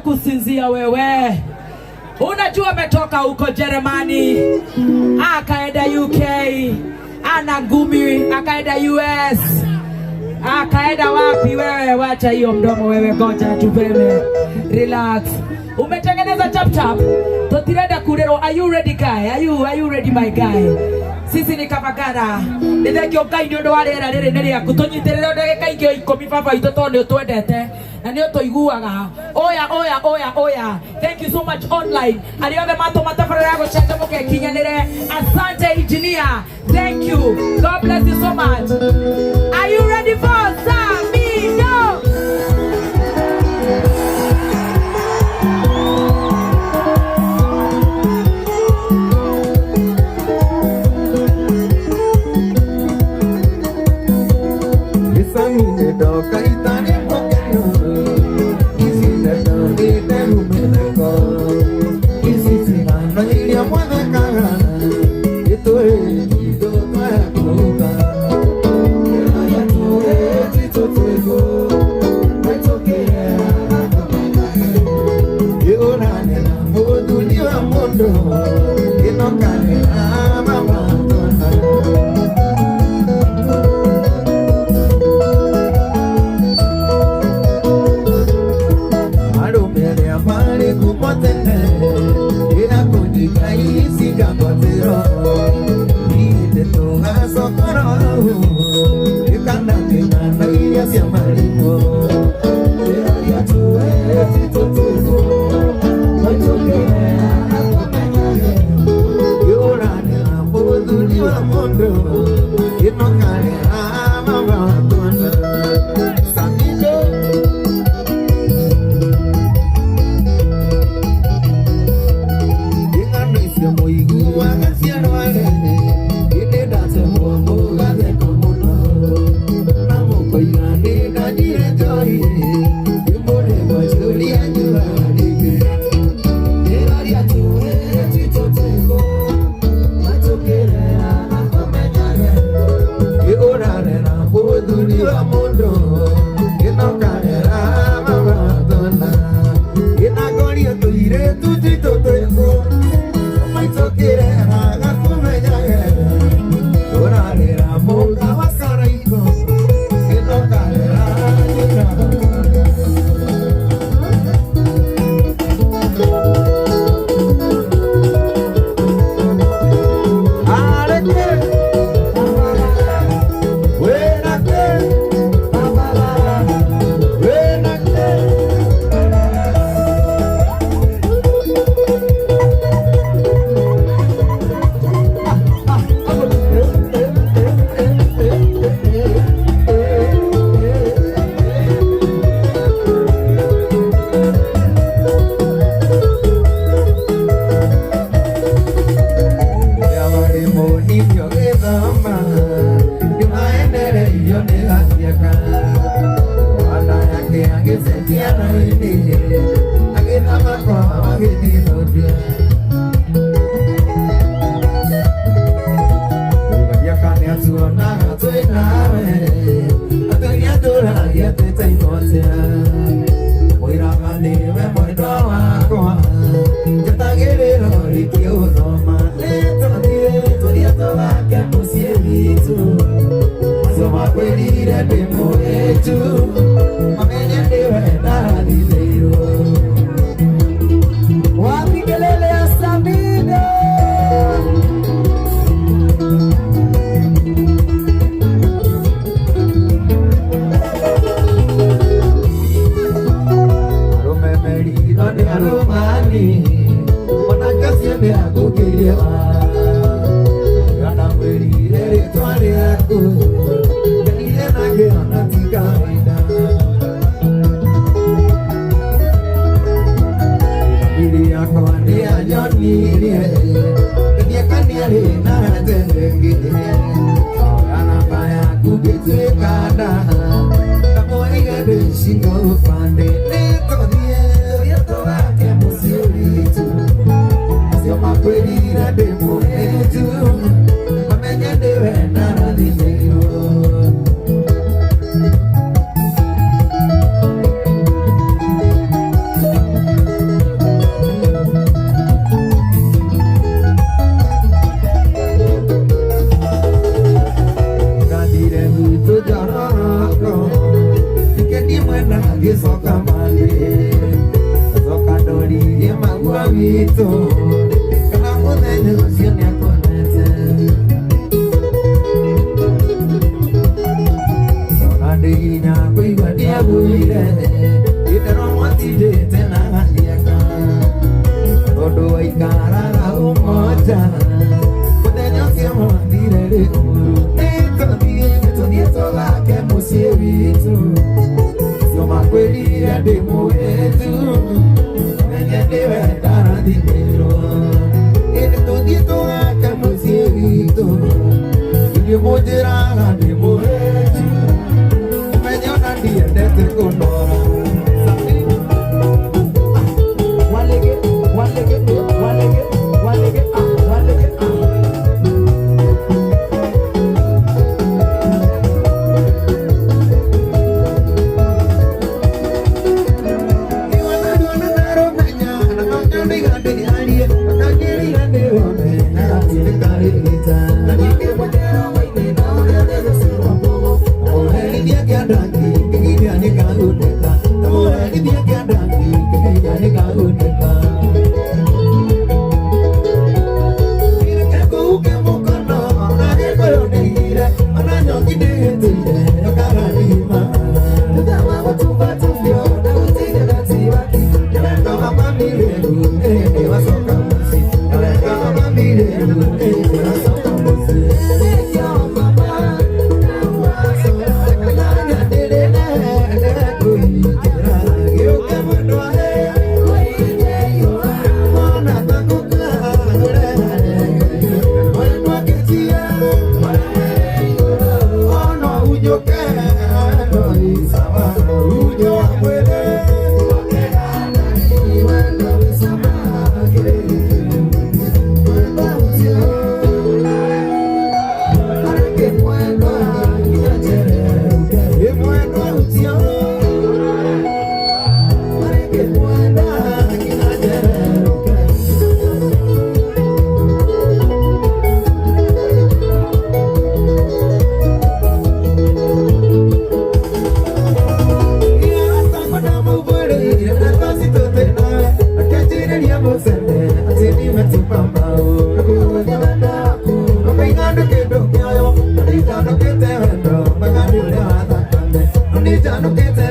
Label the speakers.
Speaker 1: kusinzia wewe. Unajua ametoka huko Jerumani, akaenda UK, ana ngumi, akaenda US, akaenda wapi wewe? Wacha hiyo mdomo wewe, goja tupeme. Relax. Umetengeneza chap chap. Totirenda kurero. Are you ready guy? Are you ready my guy? Sisi ni Kabagara. Nithekio Ngai ni undu wa rĩera rĩrĩ nĩ rĩaku. Tũnyitĩrĩre ndagĩka ingĩ 10 baba itũ tondũ nĩ ũtwendete na nĩ ũtũiguaga. Oya. Thank you so much online. Arĩa othe matũmatabarĩra ya gũcenga mũgekinyanĩre. Asante engineer. Thank you. God bless you so much. Are you ready for Samido?
Speaker 2: Gisoka mande Soka dori Yema ua vito Kana mudene Usione akonete Soka dinya Kuiwa dia buire Itero mwatide Tena handiaka Todo ikarara umoja Kudenyo siamo Direre uru Neto nieto lake Musie vitu Kweli ya demo yetu Mwenye dewe dara dinero Ene todito haka musievito Ili mojera na demo yetu Mwenye onandia dete kondora Walege, walege, walege, walege, walege, no que te